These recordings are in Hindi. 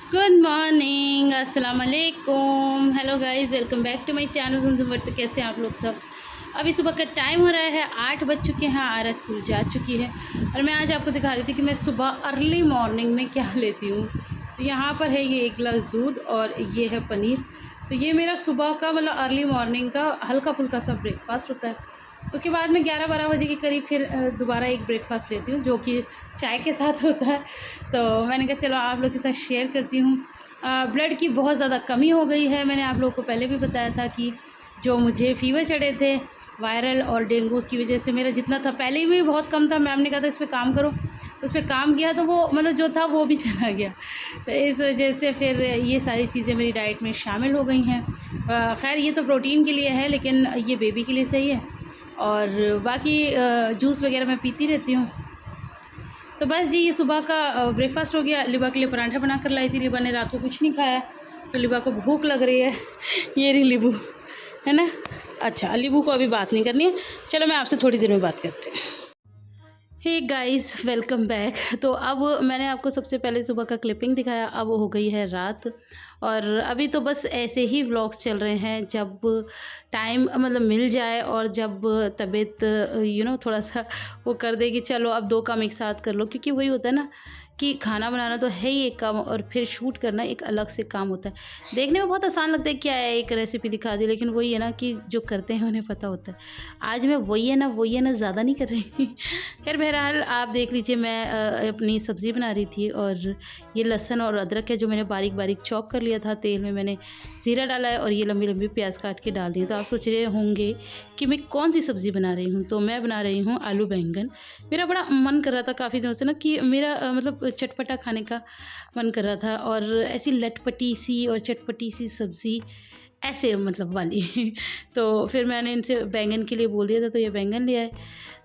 गुड मॉर्निंग, अस्सलाम वालेकुम। Hello guys, welcome back to my channel Jhumjhum. तो कैसे हैं आप लोग सब। अभी सुबह का टाइम हो रहा है, 8 बज चुके हैं। आरा स्कूल जा चुकी है और मैं आज आपको दिखा रही थी कि मैं सुबह अर्ली मॉर्निंग में क्या लेती हूँ। तो यहाँ पर है ये 1 गिलास दूध और ये है पनीर। तो ये मेरा सुबह का मतलब अर्ली मॉर्निंग का हल्का फुल्का सा ब्रेकफास्ट होता है। उसके बाद मैं 11-12 बजे के करीब फिर दोबारा एक ब्रेकफास्ट लेती हूँ जो कि चाय के साथ होता है। तो मैंने कहा चलो आप लोग के साथ शेयर करती हूँ। ब्लड की बहुत ज़्यादा कमी हो गई है। मैंने आप लोगों को पहले भी बताया था कि जो मुझे फ़ीवर चढ़े थे वायरल और डेंगू की वजह से, मेरा जितना था पहले भी बहुत कम था। मैम ने कहा था इस पर काम करो, तो उस पर काम किया तो वो मतलब जो था वो भी चला गया। तो इस वजह से फिर ये सारी चीज़ें मेरी डाइट में शामिल हो गई हैं। खैर ये तो प्रोटीन के लिए है, लेकिन ये बेबी के लिए सही है। और बाकी जूस वगैरह मैं पीती रहती हूँ। तो बस जी, ये सुबह का ब्रेकफास्ट हो गया। लिबा के लिए पराठा बना कर लाई थी। लिबा ने रात को कुछ नहीं खाया, तो लिबा को भूख लग रही है। ये रही लिबू, है ना। अच्छा, लिबू को अभी बात नहीं करनी है। चलो मैं आपसे थोड़ी देर में बात करती हूँ। Hey guys, welcome back. तो अब मैंने आपको सबसे पहले सुबह का क्लिपिंग दिखाया। अब हो गई है रात और अभी तो बस ऐसे ही व्लॉग्स चल रहे हैं। जब टाइम मतलब मिल जाए और जब तबीयत थोड़ा सा वो कर दे कि चलो अब 2 काम एक साथ कर लो, क्योंकि वही होता है ना कि खाना बनाना तो है ही एक काम और फिर शूट करना एक अलग से काम होता है। देखने में बहुत आसान लगता है, क्या है एक रेसिपी दिखा दी, लेकिन वही है ना कि जो करते हैं उन्हें पता होता है। आज मैं वही है ना ज़्यादा नहीं कर रही। खैर बहरहाल आप देख लीजिए, मैं अपनी सब्ज़ी बना रही थी और ये लहसुन और अदरक है जो मैंने बारीक बारीक चॉप कर लिया था। तेल में मैंने ज़ीरा डाला है और ये लंबी लंबी प्याज काट के डाल दिए। तो आप सोच रहे होंगे कि मैं कौन सी सब्ज़ी बना रही हूँ। तो मैं बना रही हूँ आलू बैंगन। मेरा बड़ा मन कर रहा था काफ़ी दिनों से ना कि मेरा मतलब चटपटा खाने का मन कर रहा था, और ऐसी लटपटी सी और चटपटी सी सब्ज़ी ऐसे मतलब वाली। तो फिर मैंने इनसे बैंगन के लिए बोल दिया था, तो ये बैंगन ले आए।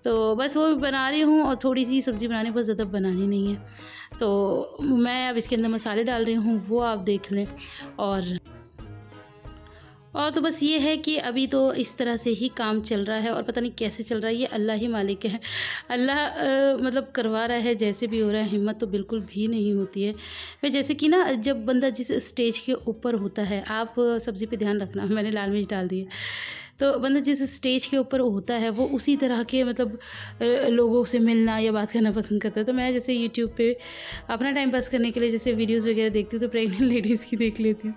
तो बस वो बना रही हूँ और थोड़ी सी सब्ज़ी बनानी, बहुत ज़्यादा बनानी नहीं है। तो मैं अब इसके अंदर मसाले डाल रही हूँ, वो आप देख लें। और तो बस ये है कि अभी तो इस तरह से ही काम चल रहा है और पता नहीं कैसे चल रहा है, ये अल्लाह ही मालिक है। अल्लाह मतलब करवा रहा है, जैसे भी हो रहा है। हिम्मत तो बिल्कुल भी नहीं होती है। मैं जैसे कि ना, जब बंदा जिस स्टेज के ऊपर होता है, आप सब्ज़ी पे ध्यान रखना, मैंने लाल मिर्च डाल दी है। तो बंदा जिस स्टेज के ऊपर होता है वो उसी तरह के मतलब लोगों से मिलना या बात करना पसंद करता है। तो मैं जैसे यूट्यूब पे अपना टाइम पास करने के लिए जैसे वीडियोस वगैरह देखती हूँ, तो प्रेग्नेंट लेडीज़ की देख लेती हूँ।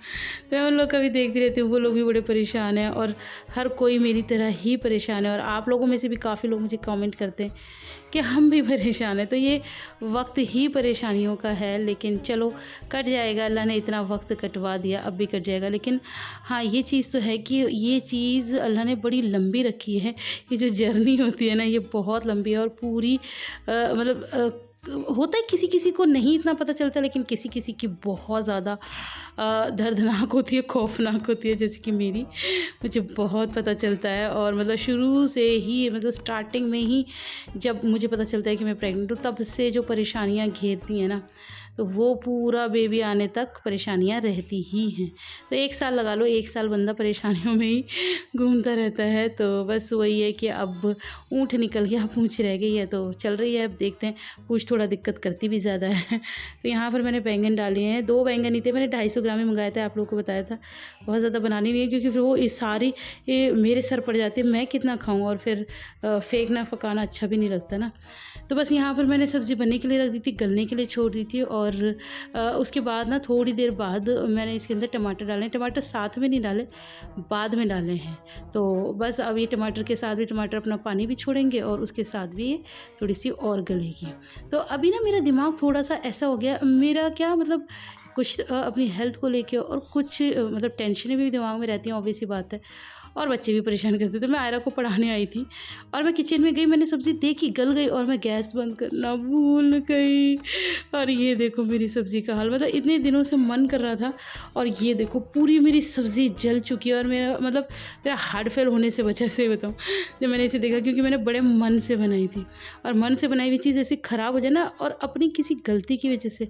तो मैं उन लोग का भी देखती रहती हूँ। वो लोग भी बड़े परेशान हैं और हर कोई मेरी तरह ही परेशान है। और आप लोगों में से भी काफ़ी लोग मुझे कमेंट करते हैं कि हम भी परेशान हैं। तो ये वक्त ही परेशानियों का है, लेकिन चलो कट जाएगा। अल्लाह ने इतना वक्त कटवा दिया, अब भी कट जाएगा। लेकिन हाँ, ये चीज़ तो है कि ये चीज़ अल्लाह ने बड़ी लंबी रखी है। ये जो जर्नी होती है ना, ये बहुत लंबी है और पूरी होता है किसी किसी को नहीं इतना पता चलता, लेकिन किसी किसी की बहुत ज़्यादा दर्दनाक होती है, खौफनाक होती है। जैसे कि मेरी, मुझे बहुत पता चलता है। और मतलब शुरू से ही, मतलब स्टार्टिंग में ही जब मुझे पता चलता है कि मैं प्रेग्नेंट हूँ, तब से जो परेशानियाँ घेरती हैं ना, तो वो पूरा बेबी आने तक परेशानियाँ रहती ही हैं। तो 1 साल लगा लो, 1 साल बंदा परेशानियों में ही घूमता रहता है। तो बस वही है कि अब ऊँट निकल गया, पूँछ रह गई है, तो चल रही है। अब देखते हैं, पूँछ थोड़ा दिक्कत करती भी ज़्यादा है। तो यहाँ पर मैंने बैंगन डाले हैं। 2 बैंगन ही थे, मैंने 250 ग्राम ही मंगाए थे, आप लोगों को बताया था। बहुत ज़्यादा बनानी नहीं है, क्योंकि फिर वो इस सारी मेरे सर पड़ जाती है। मैं कितना खाऊँ, और फिर फेंकना फकाना अच्छा भी नहीं लगता ना। तो बस यहाँ पर मैंने सब्ज़ी बनने के लिए रख दी थी, गलने के लिए छोड़ दी थी। और उसके बाद ना थोड़ी देर बाद मैंने इसके अंदर टमाटर डाले। टमाटर साथ में नहीं डाले, बाद में डाले हैं। तो बस अब ये टमाटर के साथ भी, टमाटर अपना पानी भी छोड़ेंगे और उसके साथ भी ये थोड़ी सी और गलेगी। तो अभी ना मेरा दिमाग थोड़ा सा ऐसा हो गया, मेरा क्या मतलब कुछ अपनी हेल्थ को लेके और कुछ मतलब टेंशनें भी दिमाग में रहती हैं, ऑब्वियस सी बात है। और बच्चे भी परेशान करते थे। मैं आयरा को पढ़ाने आई थी और मैं किचन में गई, मैंने सब्ज़ी देखी, गल गई और मैं गैस बंद करना भूल गई। और ये देखो मेरी सब्ज़ी का हाल, मतलब इतने दिनों से मन कर रहा था और ये देखो पूरी मेरी सब्ज़ी जल चुकी है। और मेरा मतलब मेरा हार्ट फेल होने से बचा, से बताऊँ, जब मैंने इसे देखा, क्योंकि मैंने बड़े मन से बनाई थी। और मन से बनाई हुई चीज़ ऐसी ख़राब हो जाए ना, और अपनी किसी गलती की वजह से,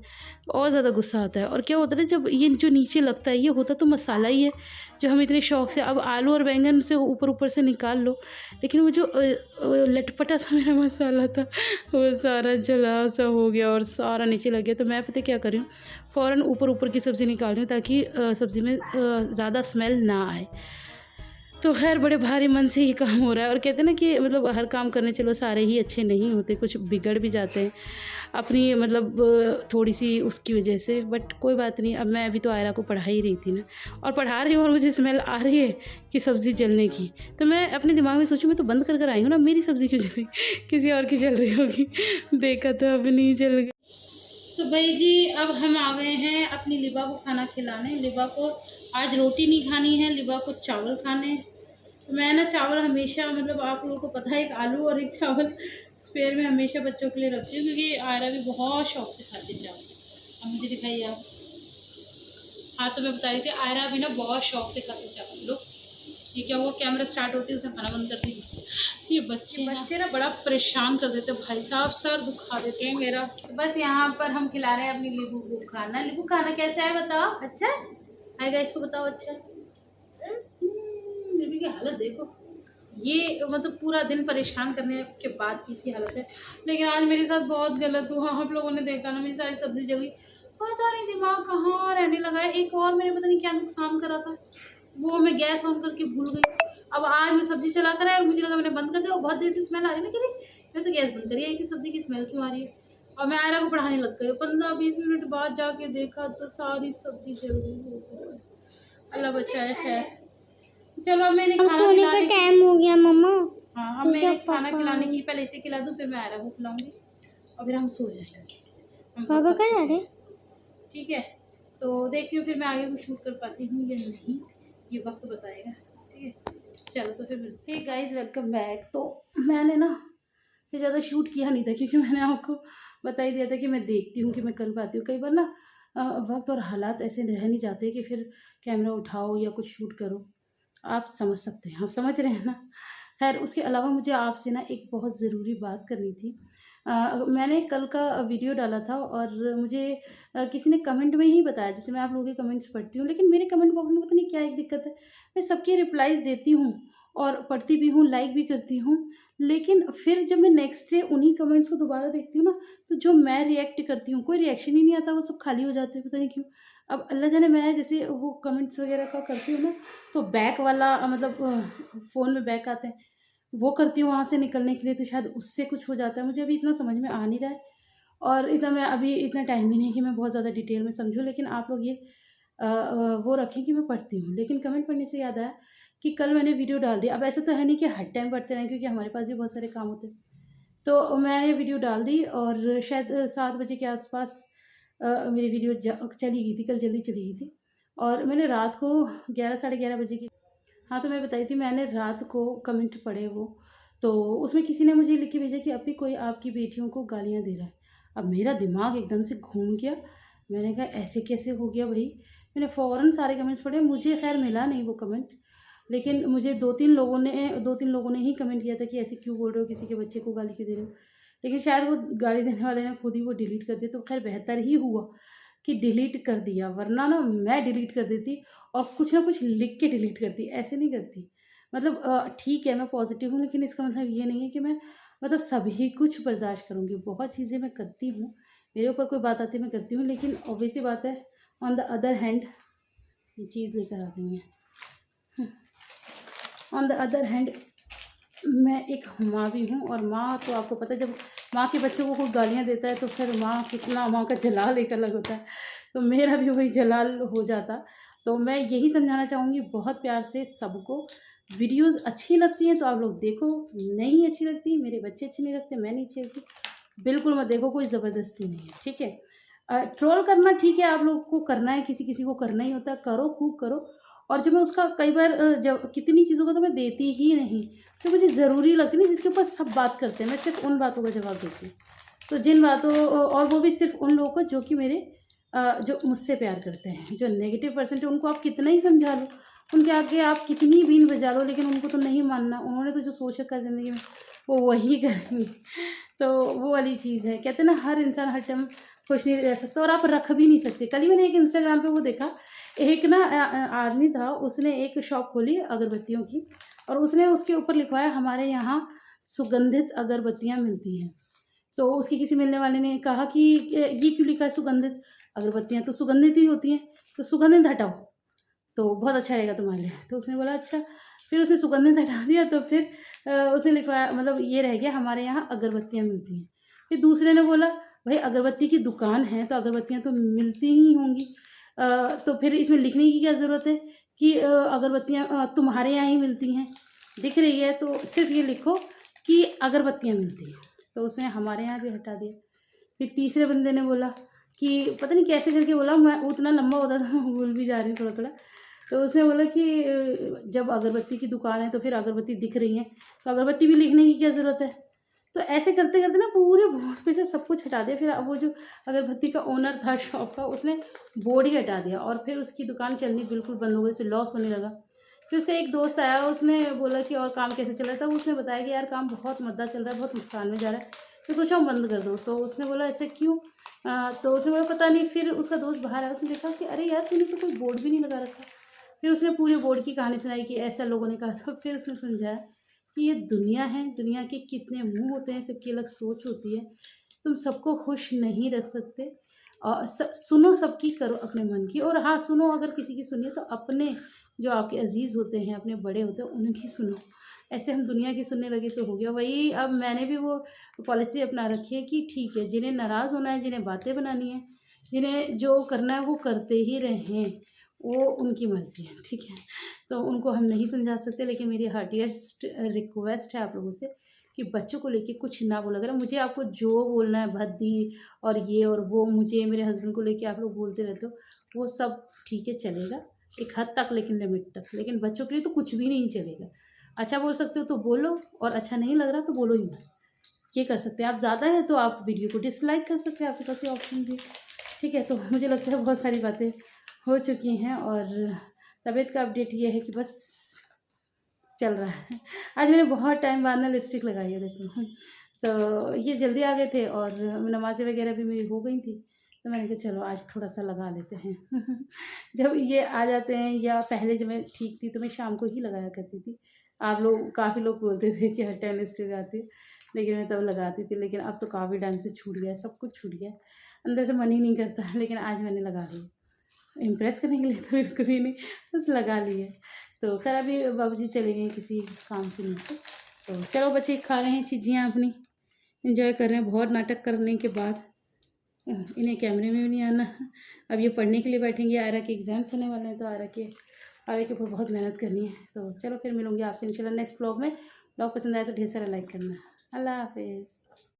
और ज़्यादा गुस्सा आता है। और क्या होता है ना, जब ये जो नीचे लगता है, ये होता तो मसाला ही है जो हम इतने शौक़ से, अब आलू और बैंगन से ऊपर ऊपर से निकाल लो, लेकिन वो जो लटपटा सा मेरा मसाला था वो सारा जला सा हो गया और सारा नीचे लग गया। तो मैं पता क्या कर रही हूँ, फ़ौरन ऊपर ऊपर की सब्ज़ी निकाल रही हूँ ताकि सब्ज़ी में ज़्यादा स्मेल ना आए। तो खैर बड़े भारी मन से ये काम हो रहा है। और कहते हैं ना कि मतलब हर काम करने चलो सारे ही अच्छे नहीं होते, कुछ बिगड़ भी जाते हैं अपनी मतलब थोड़ी सी उसकी वजह से। बट कोई बात नहीं, अब मैं अभी तो आयरा को पढ़ा ही रही थी ना, और पढ़ा रही हूँ और मुझे स्मेल आ रही है कि सब्ज़ी जलने की। तो मैं अपने दिमाग में सोचूं मैं तो बंद कर कर आई हूँ ना, मेरी सब्ज़ी क्यों जली, किसी और की जल रही होगी। देखा तो अब नहीं जल गई। तो भाई जी अब हम आ गए हैं अपनी लिबा को खाना खिलाने। लिबा को आज रोटी नहीं खानी है, लिबा को चावल खाने हैं। तो मैं ना चावल हमेशा मतलब आप लोगों को पता है, एक आलू और एक चावल स्पेयर में हमेशा बच्चों के लिए रखती हूँ, क्योंकि आयरा भी बहुत शौक से खाती है चावल। अब मुझे दिखाइए आप। हाँ तो मैं बता रही थी, आयरा भी ना बहुत शौक से खाती है चावल। लोग ये क्या हुआ, कैमरा स्टार्ट होती है उसे खाना बंद कर दीजिए। ये बच्चे ना बड़ा परेशान कर देते भाई साहब, सर दुखा देते हैं मेरा। तो बस यहाँ पर हम खिला रहे हैं अपनी लीबू को खाना। लीबू खाना कैसा है बताओ? अच्छा है गाइस, इसको बताओ अच्छा। लीबू की हालत देखो, ये मतलब पूरा दिन परेशान करने के बाद की इसकी हालत है। लेकिन आज मेरे साथ बहुत गलत हुआ, आप लोगों ने देखा ना, मेरी सारी सब्जी जली। पता नहीं दिमाग कहाँ रहने लगा है। एक और मैंने पता नहीं क्या नुकसान करा था, वो मैं गैस ऑन करके भूल गई। अब आज मैं सब्जी चला कर आया और मुझे लगा मैंने बंद कर दिया और बहुत देर से स्मेल आ रही है ना, कि मैं तो गैस बंद करी है कि सब्जी की स्मेल क्यों आ रही है। और मैं आयरा को पढ़ाने लग गई, 15-20 मिनट बाद जाके देखा तो सारी सब्जी जल गई। अल्लाह बचाए। खैर चलो अब मैंने खाना सोने का टाइम हो गया मम्मा। हाँ अब मैंने खाना खिलाने की, पहले इसे खिला दूँ फिर मैं आयरा को खिलाऊंगी और फिर हम सो जाएंगे। पापा कहाँ जा रहे? ठीक है, तो देखती हूँ फिर मैं आगे कुछ शूट कर पाती हूँ या नहीं, ये वक्त बताएगा। ठीक है चलो तो फिर मिलते हैं। Guys welcome back. तो मैंने ना फिर ज़्यादा शूट किया नहीं था, क्योंकि मैंने आपको बता ही दिया था कि मैं देखती हूँ कि मैं कर पाती हूँ। कई बार ना वक्त और हालात ऐसे रह नहीं जाते कि फिर कैमरा उठाओ या कुछ शूट करो। आप समझ सकते हैं, आप समझ रहे हैं ना। खैर उसके अलावा मुझे आपसे ना एक बहुत ज़रूरी बात करनी थी। मैंने कल का वीडियो डाला था और मुझे किसी ने कमेंट में ही बताया, जैसे मैं आप लोगों के कमेंट्स पढ़ती हूँ, लेकिन मेरे कमेंट बॉक्स में पता नहीं क्या एक दिक्कत है। मैं सबके रिप्लाईज़ देती हूँ और पढ़ती भी हूँ, लाइक भी करती हूँ, लेकिन फिर जब मैं नेक्स्ट डे उन्हीं कमेंट्स को दोबारा देखती हूँ ना, तो जो मैं रिएक्ट करती हूँ कोई रिएक्शन ही नहीं आता, वो सब खाली हो जाते हैं, पता नहीं क्यों। अब अल्लाह जाने, मैं जैसे वो कमेंट्स वगैरह का करती हूँ ना, तो बैक वाला मतलब फ़ोन में बैक आते हैं, वो करती हूँ वहाँ से निकलने के लिए, तो शायद उससे कुछ हो जाता है। मुझे अभी इतना समझ में आ नहीं रहा है और इतना मैं अभी इतना टाइम भी नहीं कि मैं बहुत ज़्यादा डिटेल में समझूँ। लेकिन आप लोग ये वो रखें कि मैं पढ़ती हूँ। लेकिन कमेंट पढ़ने से याद आया कि कल मैंने वीडियो डाल दी। अब ऐसा तो है नहीं कि हर टाइम पढ़ते रहें, क्योंकि हमारे पास भी बहुत सारे काम होते हैं। तो मैंने वीडियो डाल दी और शायद 7 बजे के आसपास मेरी वीडियो चली गई थी, कल जल्दी चली गई थी। और मैंने रात को 11 साढ़े 11 बजे की, हाँ तो मैं बताई थी, मैंने रात को कमेंट पढ़े वो, तो उसमें किसी ने मुझे लिख के भेजा कि अभी कोई आपकी बेटियों को गालियाँ दे रहा है। अब मेरा दिमाग एकदम से घूम गया, मैंने कहा ऐसे कैसे हो गया भाई। मैंने फ़ौरन सारे कमेंट्स पढ़े, मुझे खैर मिला नहीं वो कमेंट, लेकिन मुझे 2-3 लोगों ने ही कमेंट किया था कि ऐसे क्यों बोल रहे हो, किसी के बच्चे को गाली क्यों दे रहे हो। लेकिन शायद वो गाली देने वाले ने खुद ही वो डिलीट कर दिया, तो खैर बेहतर ही हुआ कि डिलीट कर दिया, वरना ना मैं डिलीट कर देती और कुछ ना कुछ लिख के डिलीट करती, ऐसे नहीं करती। मतलब ठीक है मैं पॉजिटिव हूँ, लेकिन इसका मतलब ये नहीं है कि मैं मतलब सभी कुछ बर्दाश्त करूँगी। बहुत चीज़ें मैं करती हूँ, मेरे ऊपर कोई बात आती है मैं करती हूँ, लेकिन ऑब्वियस सी बात है ऑन द अदर हैंड ये चीज़ लेकर आ गई है। ऑन द अदर हैंड मैं एक माँ भी हूँ, और माँ तो आपको पता है जब माँ के बच्चों को कोई गालियाँ देता है तो फिर माँ कितना माँ का जलाल एक अलग होता है, तो मेरा भी वही जलाल हो जाता। तो मैं यही समझाना चाहूँगी बहुत प्यार से सबको, वीडियोज़ अच्छी लगती हैं तो आप लोग देखो, नहीं अच्छी लगती, मेरे बच्चे अच्छे नहीं लगते, मैं नहीं अच्छी लगती, बिल्कुल मत देखो, कोई ज़बरदस्ती नहीं है। ठीक है ट्रोल करना ठीक है, आप लोग को करना है, किसी किसी को करना ही होता है, करो खूब करो। और जब मैं उसका कई बार जब कितनी चीज़ों का तो मैं देती ही नहीं, तो मुझे ज़रूरी लगती नहीं जिसके ऊपर सब बात करते हैं, मैं सिर्फ उन बातों का जवाब देती हूँ। तो जिन बातों, और वो भी सिर्फ उन लोगों को जो कि मेरे जो मुझसे प्यार करते हैं। जो नेगेटिव पर्सन है उनको आप कितना ही समझा लो, उनके आगे आप कितनी बीन बजा लो, लेकिन उनको तो नहीं मानना, उन्होंने तो जो सोच रखा है ज़िंदगी में वो वही करेंगे। तो वो वाली चीज़ है, कहते हैं ना हर इंसान हर टाइम खुश नहीं रह सकता, और आप रख भी नहीं सकते। कल ही मैंने एक इंस्टाग्राम पे वो देखा एक ना आदमी था, उसने एक शॉप खोली अगरबत्तियों की, और उसने उसके ऊपर लिखवाया हमारे यहाँ सुगंधित अगरबत्तियाँ मिलती हैं। तो उसकी किसी मिलने वाले ने कहा कि ये क्यों लिखा है सुगंधित? अगरबत्तियाँ तो सुगंधित ही होती हैं, तो सुगंधित हटाओ तो बहुत अच्छा रहेगा तुम्हारे लिए। तो उसने बोला अच्छा। फिर उसने सुगंधित हटा दिया, तो फिर उसने लिखवाया, मतलब ये रह गया हमारे यहाँ अगरबत्तियाँ मिलती हैं। फिर दूसरे ने बोला भाई अगरबत्ती की दुकान है तो अगरबत्तियाँ तो मिलती ही होंगी, तो फिर इसमें लिखने की क्या ज़रूरत है कि अगरबत्तियाँ तुम्हारे यहाँ ही मिलती हैं, दिख रही है तो सिर्फ ये लिखो कि अगरबत्तियाँ मिलती हैं। तो उसने हमारे यहाँ भी हटा दिया। फिर तीसरे बंदे ने बोला कि पता नहीं कैसे करके बोला, मैं उतना लंबा होता था मैं भूल भी जा रही हूँ थोड़ा-थोड़ा। तो उसने बोला कि जब अगरबत्ती की दुकान है तो फिर अगरबत्ती दिख रही है, तो अगरबत्ती भी लिखने की क्या ज़रूरत है? तो ऐसे करते-करते ना पूरे बोर्ड पे से सब कुछ हटा दिया। फिर अब वो जो अगरबत्ती का ओनर था शॉप का, उसने बोर्ड ही हटा दिया और फिर उसकी दुकान चलनी बिल्कुल बंद हो गई, उससे लॉस होने लगा। फिर उसका एक दोस्त आया, उसने बोला कि और काम कैसे चल रहा है? तो उसने बताया कि यार काम बहुत मंदा चल रहा है, बहुत नुकसान में जा रहा है। तो सोचा बंद कर दो। तो उसने बोला ऐसा क्यों? तो उसने बोला पता नहीं। फिर उसका दोस्त बाहर आया, उसने देखा कि अरे यार तूने तो कोई बोर्ड भी नहीं लगा रखा। फिर उसने पूरे बोर्ड की कहानी सुनाई कि ऐसा लोगों ने कहा था। फिर उसने समझाया कि ये दुनिया है, दुनिया के कितने मुँह होते हैं, सबकी अलग सोच होती है। तुम सबको खुश नहीं रख सकते और सुनो सबकी, करो अपने मन की। और हाँ, सुनो अगर किसी की सुनिए तो अपने जो आपके अज़ीज़ होते हैं, अपने बड़े होते हैं, उनकी सुनो। ऐसे हम दुनिया की सुनने लगे तो हो गया। वही अब मैंने भी वो पॉलिसी अपना रखी है कि ठीक है, जिन्हें नाराज़ होना है, जिन्हें बातें बनानी है, जिन्हें जो करना है वो करते ही रहें, वो उनकी मर्ज़ी है, ठीक है? तो उनको हम नहीं समझा सकते, लेकिन मेरी हार्टिएस्ट रिक्वेस्ट है आप लोगों से कि बच्चों को लेके कुछ ना बोला करें। मुझे आपको जो बोलना है भद्दी और ये और वो, मुझे मेरे हस्बैंड को लेके आप लोग बोलते रहते हो, वो सब ठीक है चलेगा एक हद तक, लेकिन लिमिट तक। लेकिन बच्चों के लिए तो कुछ भी नहीं चलेगा। अच्छा बोल सकते हो तो बोलो, और अच्छा नहीं लग रहा तो बोलो ही मत। ये कर सकते हैं। आप ज़्यादा है तो आप वीडियो को डिसलाइक कर सकते हैं, आपके पास ये ऑप्शन भी, ठीक है? तो मुझे लगता है बहुत सारी बातें हो चुकी हैं और तबीयत का अपडेट ये है कि बस चल रहा है। आज मैंने बहुत टाइम बाद ना लिपस्टिक लगाई है, देखो। तो ये जल्दी आ गए थे और नमाज़ें वगैरह भी मेरी हो गई थी, तो मैंने कहा चलो आज थोड़ा-सा लगा लेते हैं। जब ये आ जाते हैं, या पहले जब मैं ठीक थी तो मैं शाम को ही लगाया करती थी। आप लोग, काफ़ी लोग बोलते थे कि हर टाइम लिपस्टिक लगाती है, लेकिन मैं तब लगाती थी। लेकिन अब तो काफ़ी टाइम से छूट गया है, सब कुछ छूट गया है। अंदर से मन ही नहीं करता, लेकिन आज मैंने लगा ली। इम्प्रेस करने के लिए तो बिल्कुल ही नहीं, बस लगा लिए। तो खैर अभी बाबूजी चले गए किसी काम से नीचे, तो चलो बच्चे खा रहे हैं चीज़ियाँ अपनी, एंजॉय कर रहे हैं बहुत नाटक करने के बाद। इन्हें कैमरे में भी नहीं आना। अब ये पढ़ने के लिए बैठेंगे, आयरा के एग्ज़ाम्स होने वाले हैं, तो आयरा के ऊपर बहुत मेहनत करनी है। तो चलो फिर मिलूँगी आपसे इंशाल्लाह नेक्स्ट व्लॉग में। व्लॉग पसंद आया तो ढेर सारा लाइक करना। अल्लाह हाफ़िज़।